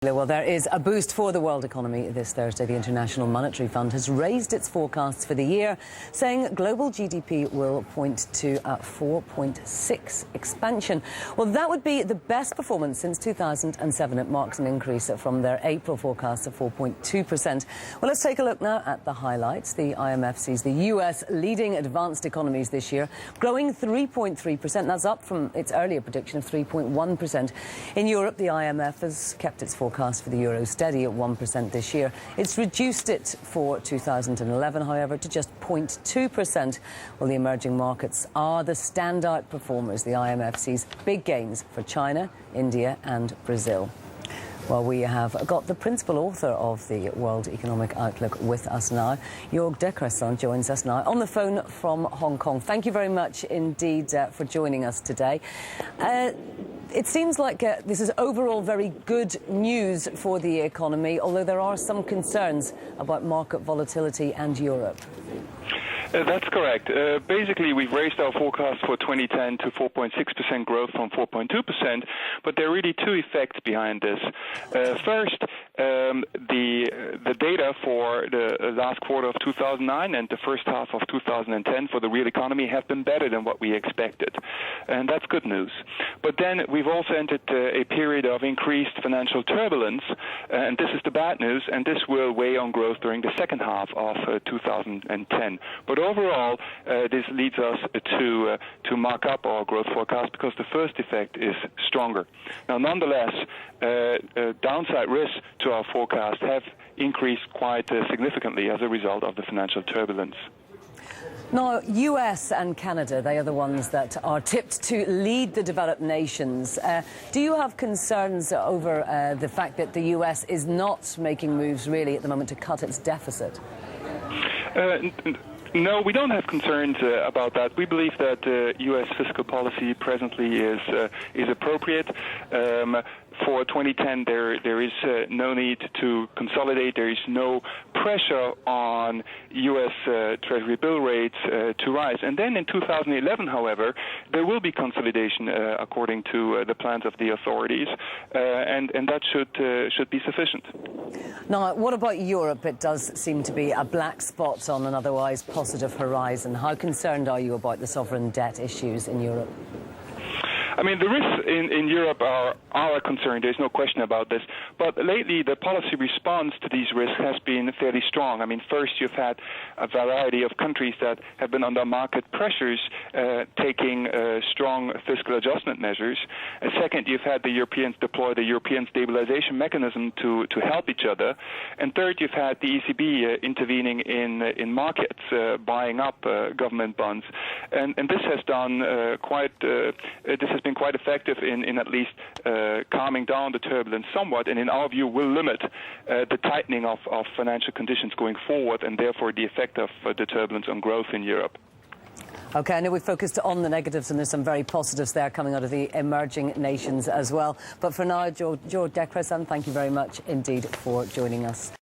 Well, there is a boost for the world economy this Thursday. The International Monetary Fund has raised its forecasts for the year, saying global GDP will point to a 4.6 expansion. Well, that would be the best performance since 2007. It marks an increase from their April forecast of 4.2%. Well, let's take a look now at the highlights. The IMF sees the US leading advanced economies this year, growing 3.3%. That's up from its earlier prediction of 3.1%. In Europe, the IMF has kept its forecast for the euro steady at 1% this year. It's reduced it for 2011, however, to just 0.2%. Well, the emerging markets are the standout performers. The IMF sees big gains for China, India and Brazil. Well, we have got the principal author of the World Economic Outlook with us now. Jorg Decressin joins us now on the phone from Hong Kong. Thank you very much indeed for joining us today. It seems like this is overall very good news for the economy, although there are some concerns about market volatility and Europe. That's correct. Basically, we've raised our forecast for 2010 to 4.6% growth from 4.2%, but there are really two effects behind this. First, the data for the last quarter of 2009 and the first half of 2010 for the real economy have been better than what we expected, and that's good news. But then we've also entered a period of increased financial turbulence, and this is the bad news, and this will weigh on growth during the second half of 2010. But overall, this leads us to mark up our growth forecast because the first effect is stronger. Now, nonetheless, downside risks to our forecast have increased quite significantly as a result of the financial turbulence. Now, US and Canada, they are the ones that are tipped to lead the developed nations. Do you have concerns over the fact that the US is not making moves really at the moment to cut its deficit? No, we don't have concerns about that. We believe that U.S. fiscal policy presently is appropriate. For 2010, there is no need to consolidate. There is no pressure on U.S. Treasury bill rates to rise. And then in 2011, however, there will be consolidation according to the plans of the authorities, and that should be sufficient. Now, what about Europe? It does seem to be a black spot on an otherwise positive horizon. How concerned are you about the sovereign debt issues in Europe? I mean, the risks in Europe are a concern. There's no question about this. But lately, the policy response to these risks has been fairly strong. I mean, first, you've had a variety of countries that have been under market pressures taking strong fiscal adjustment measures. And second, you've had the Europeans deploy the European stabilization mechanism to help each other. And third, you've had the ECB intervening in markets, buying up government bonds. And this has done this has been quite effective in at least calming down the turbulence somewhat, and in our view will limit the tightening of financial conditions going forward, and therefore the effect of the turbulence on growth in Europe. OK, I know we focused on the negatives, and there's some very positives there coming out of the emerging nations as well. But for now, Jorg Decressin, thank you very much indeed for joining us.